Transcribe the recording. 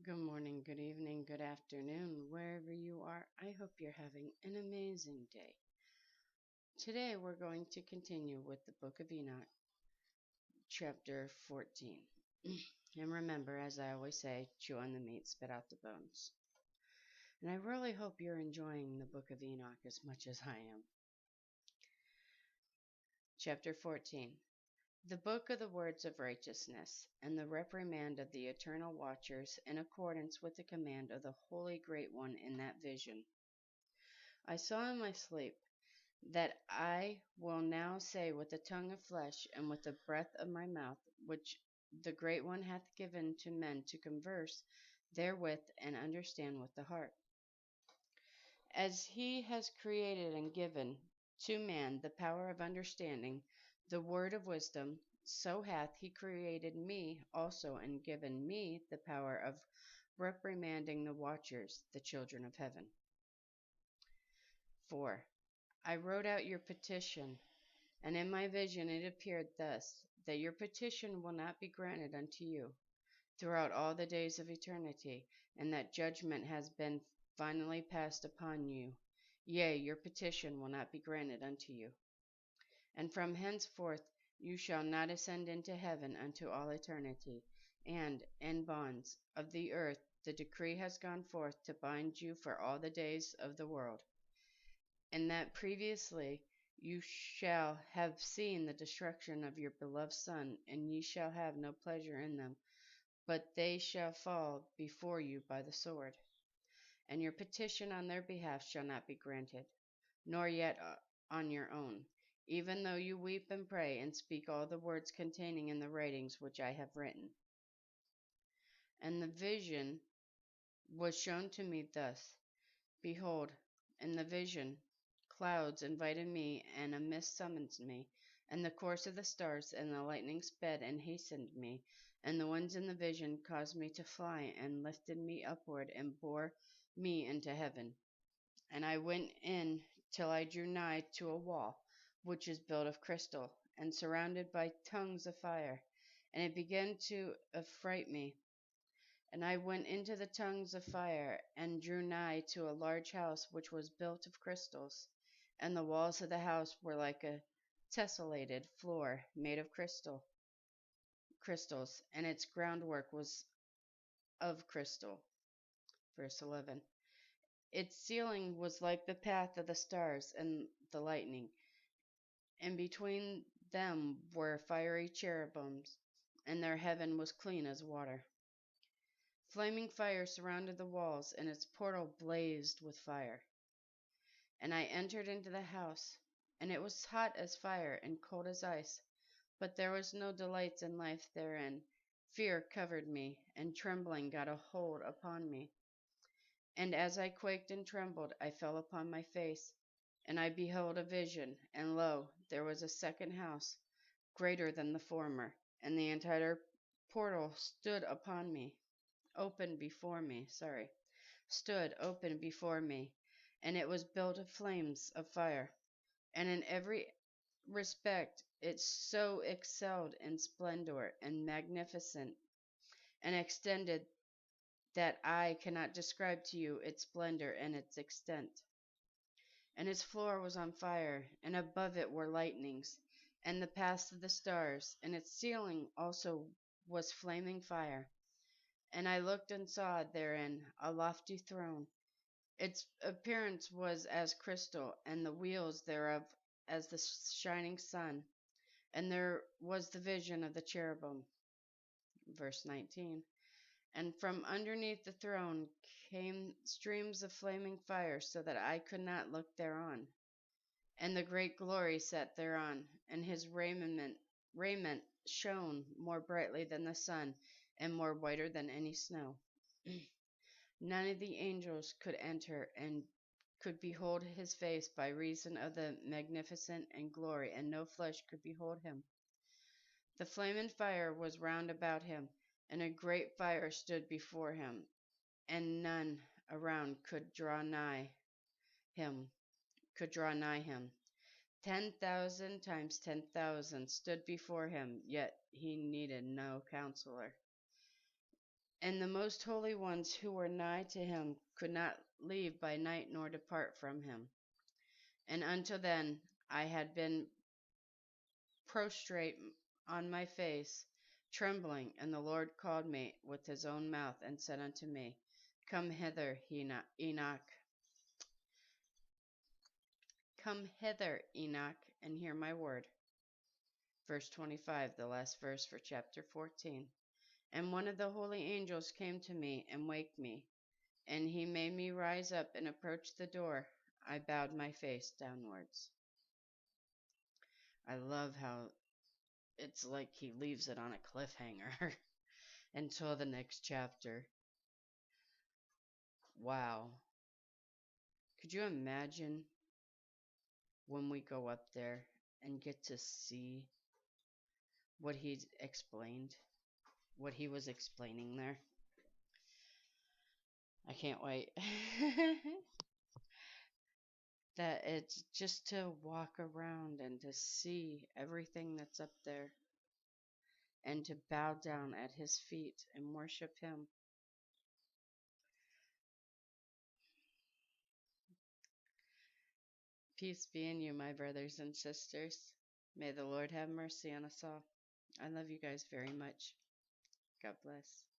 Good morning, good evening, good afternoon, wherever you are. I hope you're having an amazing day. Today we're going to continue with the book of Enoch, chapter 14. And remember, as I always say, chew on the meat, spit out the bones. And I really hope you're enjoying the book of Enoch as much as I am. Chapter 14. The book of the words of righteousness, and the reprimand of the eternal watchers, in accordance with the command of the Holy Great One in that vision. I saw in my sleep that I will now say with the tongue of flesh and with the breath of my mouth, which the Great One hath given to men to converse therewith and understand with the heart. As he has created and given to man the power of understanding the word of wisdom, so hath he created me also and given me the power of reprimanding the watchers, the children of heaven. 4. I wrote out your petition, and in my vision it appeared thus, that your petition will not be granted unto you throughout all the days of eternity, and that judgment has been finally passed upon you. Yea, your petition will not be granted unto you. And from henceforth you shall not ascend into heaven unto all eternity, and in bonds of the earth the decree has gone forth to bind you for all the days of the world. And that previously you shall have seen the destruction of your beloved Son, and ye shall have no pleasure in them, but they shall fall before you by the sword. And your petition on their behalf shall not be granted, nor yet on your own, even though you weep and pray and speak all the words containing in the writings which I have written. And the vision was shown to me thus. Behold, in the vision, clouds invited me, and a mist summoned me, and the course of the stars and the lightning sped and hastened me, and the winds in the vision caused me to fly, and lifted me upward, and bore me into heaven. And I went in till I drew nigh to a wall, which is built of crystal, and surrounded by tongues of fire, and it began to affright me. And I went into the tongues of fire, and drew nigh to a large house which was built of crystals, and the walls of the house were like a tessellated floor made of crystals, and its groundwork was of crystal. Verse 11. Its ceiling was like the path of the stars and the lightning, and between them were fiery cherubims, and their heaven was clean as water. Flaming fire surrounded the walls, and its portal blazed with fire. And I entered into the house, and it was hot as fire and cold as ice, but there was no delight in life therein. Fear covered me, and trembling got a hold upon me. And as I quaked and trembled, I fell upon my face, and I beheld a vision, and lo, there was a second house, greater than the former, and the entire portal stood open before me, and it was built of flames of fire, and in every respect it so excelled in splendor and magnificence, and extended, that I cannot describe to you its splendor and its extent. And its floor was on fire, and above it were lightnings, and the paths of the stars, and its ceiling also was flaming fire. And I looked and saw therein a lofty throne. Its appearance was as crystal, and the wheels thereof as the shining sun. And there was the vision of the cherubim. Verse 19. And from underneath the throne came streams of flaming fire, so that I could not look thereon. And the great glory sat thereon, and his raiment shone more brightly than the sun, and more whiter than any snow. None of the angels could enter and could behold his face by reason of the magnificence and glory, and no flesh could behold him. The flame and fire was round about him, and a great fire stood before him, and none around could draw nigh him. 10,000 times 10,000 stood before him, yet he needed no counselor. And the most holy ones who were nigh to him could not leave by night nor depart from him. And until then I had been prostrate on my face, trembling. And the Lord called me with his own mouth and said unto me, Come hither, Enoch. Come hither, Enoch, and hear my word. Verse 25, the last verse for chapter 14. And one of the holy angels came to me and waked me, and he made me rise up and approach the door. I bowed my face downwards. I love how it's like he leaves it on a cliffhanger until the next chapter. Wow. Could you imagine when we go up there and get to see what he explained, what he was explaining there? I can't wait. That it's just to walk around and to see everything that's up there and to bow down at his feet and worship him. Peace be in you, my brothers and sisters. May the Lord have mercy on us all. I love you guys very much. God bless.